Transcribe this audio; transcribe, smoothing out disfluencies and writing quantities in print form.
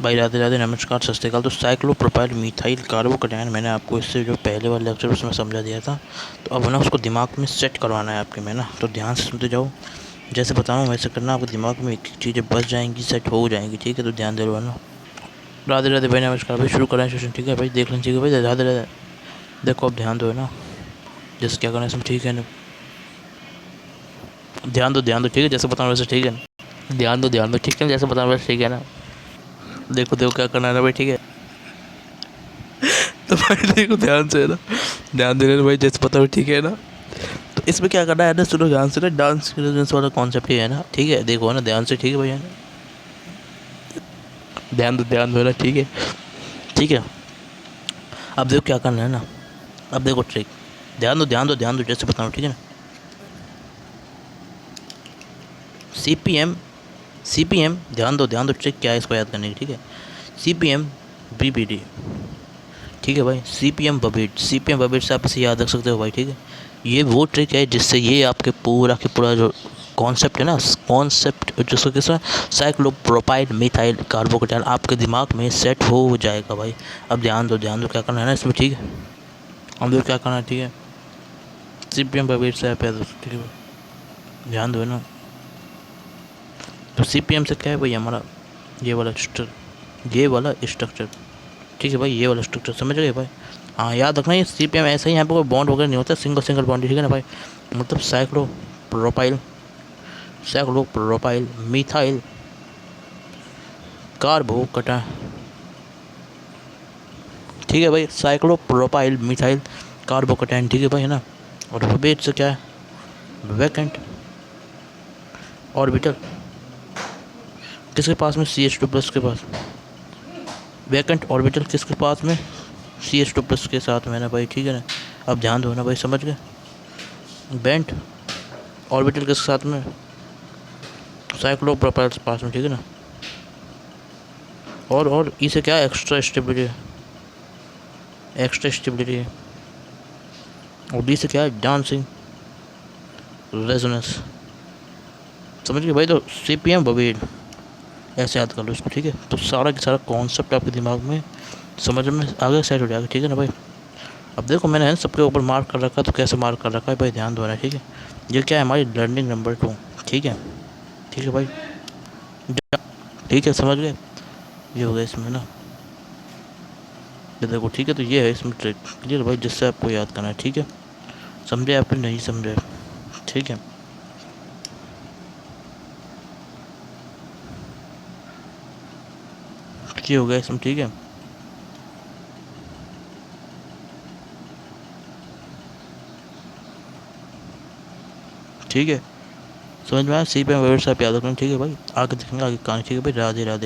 भाई राधे राधे, नमस्कार, सत श्री अकाल। तो साइक्लोप्रोपाइल मीथाइल कार्बोकैटायन मैंने आपको इससे जो पहले वाले लेक्चर उसमें समझा दिया था। तो अब ना उसको दिमाग में सेट करवाना है आपके में ना, तो ध्यान से सुनते जाओ। जैसे बताऊँ वैसे करना, आपके दिमाग में एक चीज़ें बस जाएंगी, सेट हो जाएंगी। ठीक है, तो ध्यान दे ना। राधे राधे भाई, नमस्कार भाई। शुरू करें सेशन। ठीक है भाई, देख लें। ठीक है भाई, राधे राधे। देखो अब ध्यान दो है ना, जैसे क्या करना है इसमें। ठीक है ना, ध्यान दो ध्यान दो। ठीक है, जैसे बताऊँ वैसे। ठीक है, ध्यान दो। ठीक है, जैसे बताऊँ वैसे। ठीक है ना, देखो देखो क्या करना है ना भाई। ठीक है, तो भाई देखो ध्यान से है ना, ध्यान दे रहे भाई, जैसे पता हो। ठीक है ना, तो इसमें क्या करना है ना, सुनो ध्यान से ना। डांस रेजोनेंस वाला कॉन्सेप्ट ही है ना। ठीक है, देखो ना ध्यान से। ठीक है भैया, ध्यान दो ना। ठीक है, ठीक है। अब देखो क्या करना है ना, अब देखो ट्रिक। ध्यान दो जैसे बताऊँ। ठीक है ना, सी पी एम ध्यान दो ट्रिक क्या है इसको याद करने की। ठीक है, CPM BPD। ठीक है भाई, सी पी एम बबीट से आप इसे याद रख सकते हो भाई। ठीक है, ये वो ट्रिक है जिससे ये आपके पूरा के पूरा जो कॉन्सेप्ट है ना, कॉन्सेप्ट जिसको किस साइक्लोप्रोपाइल मीथाइल कार्बोकैटायन आपके दिमाग में सेट हो जाएगा भाई। अब ध्यान दो क्या करना है ना इसमें। ठीक है, अब देखो क्या करना है। ठीक है, CPM बबीट से आप याद रख सकते। ठीक है भाई, ध्यान दो ना। तो CPM से क्या है भाई, हमारा ये वाला स्ट्रक्चर। ठीक है भाई, ये वाला स्ट्रक्चर समझ गए भाई। हाँ, याद रखना, ये CPM ऐसा ही, यहाँ पे कोई बॉन्ड वगैरह नहीं होता, सिंगल बॉन्ड। ठीक है ना भाई, मतलब साइक्लोप्रोपाइल मीथाइल कार्बोकैटायन। ठीक है भाई, साइक्लोप्रोपाइल मीथाइल कार्बोकैटायन। ठीक है भाई, है ना। और बेस से क्या है, वैकेंट ऑर्बिटल किसके पास में, CH2+ के पास। वैकेंट ऑर्बिटल किसके पास में, CH2+ के साथ में ना भाई। ठीक है ना, अब ध्यान दो ना भाई, समझ गए। बेंट ऑर्बिटल के साथ में साइक्लोप्रोपाइल के पास में। ठीक है ना, और इसे क्या, एक्स्ट्रा स्टेबिलिटी है। और डी से क्या है, डांसिंग रेजोनेंस। समझ गए भाई। तो CPM बबीट ऐसे याद कर लो इसको। ठीक है, तो सारा का सारा कॉन्सेप्ट आपके दिमाग में समझ में आगे सेट हो जाएगा। ठीक है ना भाई। अब देखो मैंने है सबके ऊपर मार्क कर रखा है, तो कैसे मार्क कर रखा है भाई, ध्यान दो ना। ठीक है, ये क्या है, हमारी लर्निंग नंबर 2। ठीक है, ठीक है भाई, ठीक है, समझ गए। ये हो गया इसमें ना, ये देखो। ठीक है, तो ये है इसमें ट्रिक। क्लियर भाई, जिससे आपको याद करना है। ठीक है, समझे आप नहीं समझे। ठीक है, ये हो गया इसमें। ठीक है, ठीक है, समझ में आया। CPM वगैरह से आप याद रखना। ठीक है भाई, आगे देखेंगे आगे कहानी। ठीक है भाई, राधे राधे।